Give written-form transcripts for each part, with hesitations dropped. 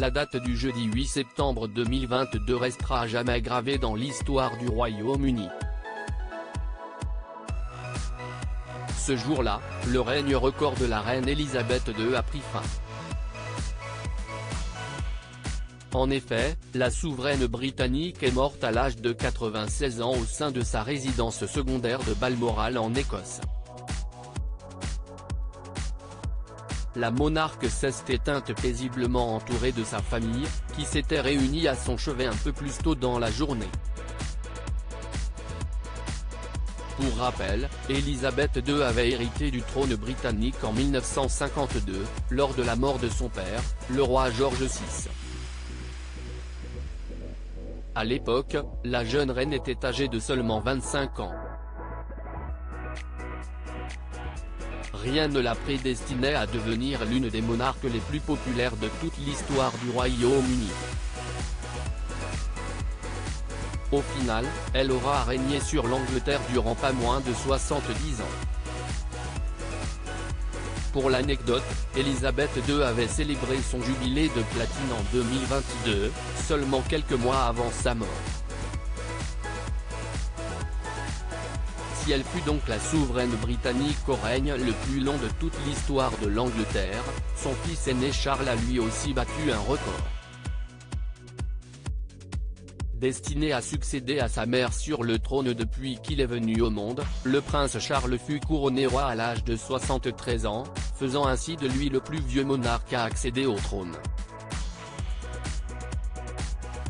La date du jeudi 8 septembre 2022 restera à jamais gravée dans l'histoire du Royaume-Uni. Ce jour-là, le règne record de la reine Elisabeth II a pris fin. En effet, la souveraine britannique est morte à l'âge de 96 ans au sein de sa résidence secondaire de Balmoral en Écosse. La monarque s'est éteinte paisiblement entourée de sa famille, qui s'était réunie à son chevet un peu plus tôt dans la journée. Pour rappel, Elisabeth II avait hérité du trône britannique en 1952, lors de la mort de son père, le roi George VI. À l'époque, la jeune reine était âgée de seulement 25 ans. Rien ne la prédestinait à devenir l'une des monarques les plus populaires de toute l'histoire du Royaume-Uni. Au final, elle aura régné sur l'Angleterre durant pas moins de 70 ans. Pour l'anecdote, Elisabeth II avait célébré son jubilé de platine en 2022, seulement quelques mois avant sa mort. Si elle fut donc la souveraine britannique au règne le plus long de toute l'histoire de l'Angleterre, son fils aîné Charles a lui aussi battu un record. Destiné à succéder à sa mère sur le trône depuis qu'il est venu au monde, le prince Charles fut couronné roi à l'âge de 73 ans, faisant ainsi de lui le plus vieux monarque à accéder au trône.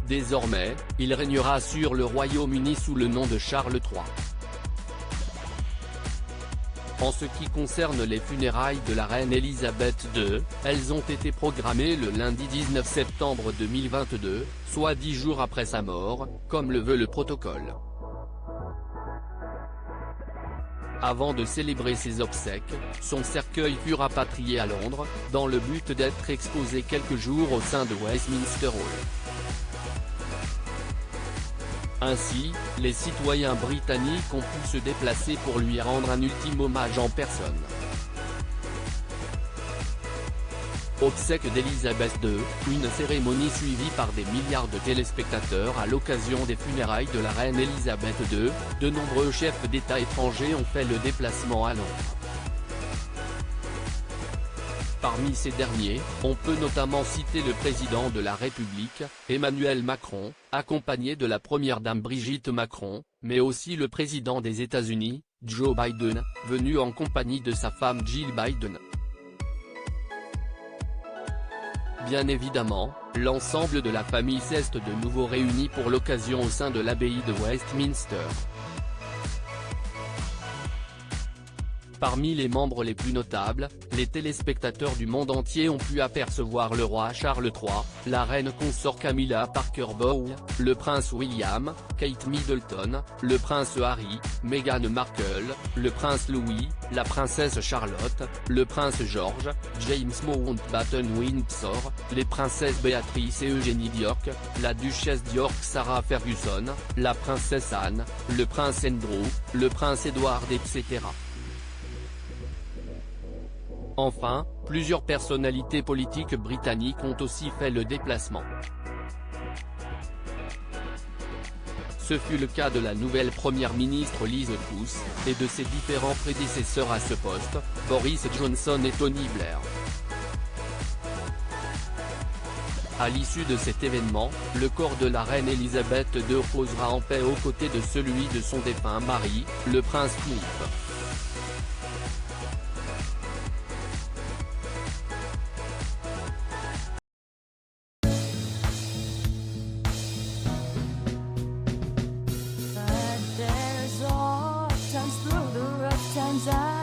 Désormais, il régnera sur le Royaume-Uni sous le nom de Charles III. En ce qui concerne les funérailles de la reine Elisabeth II, elles ont été programmées le lundi 19 septembre 2022, soit 10 jours après sa mort, comme le veut le protocole. Avant de célébrer ses obsèques, son cercueil fut rapatrié à Londres, dans le but d'être exposé quelques jours au sein de Westminster Hall. Ainsi, les citoyens britanniques ont pu se déplacer pour lui rendre un ultime hommage en personne. Obsèques d'Elisabeth II, une cérémonie suivie par des milliards de téléspectateurs à l'occasion des funérailles de la reine Elisabeth II, de nombreux chefs d'État étrangers ont fait le déplacement à Londres. Parmi ces derniers, on peut notamment citer le président de la République, Emmanuel Macron, accompagné de la première dame Brigitte Macron, mais aussi le président des États-Unis, Joe Biden, venu en compagnie de sa femme Jill Biden. Bien évidemment, l'ensemble de la famille s'est de nouveau réuni pour l'occasion au sein de l'abbaye de Westminster. Parmi les membres les plus notables, les téléspectateurs du monde entier ont pu apercevoir le roi Charles III, la reine consort Camilla Parker Bowles, le prince William, Kate Middleton, le prince Harry, Meghan Markle, le prince Louis, la princesse Charlotte, le prince George, James Mountbatten-Windsor, les princesses Béatrice et Eugénie d'York, la duchesse d'York Sarah Ferguson, la princesse Anne, le prince Andrew, le prince Edward etc. Enfin, plusieurs personnalités politiques britanniques ont aussi fait le déplacement. Ce fut le cas de la nouvelle première ministre Liz Truss, et de ses différents prédécesseurs à ce poste, Boris Johnson et Tony Blair. À l'issue de cet événement, le corps de la reine Elisabeth II reposera en paix aux côtés de celui de son défunt mari, le prince Philippe. Through the rough times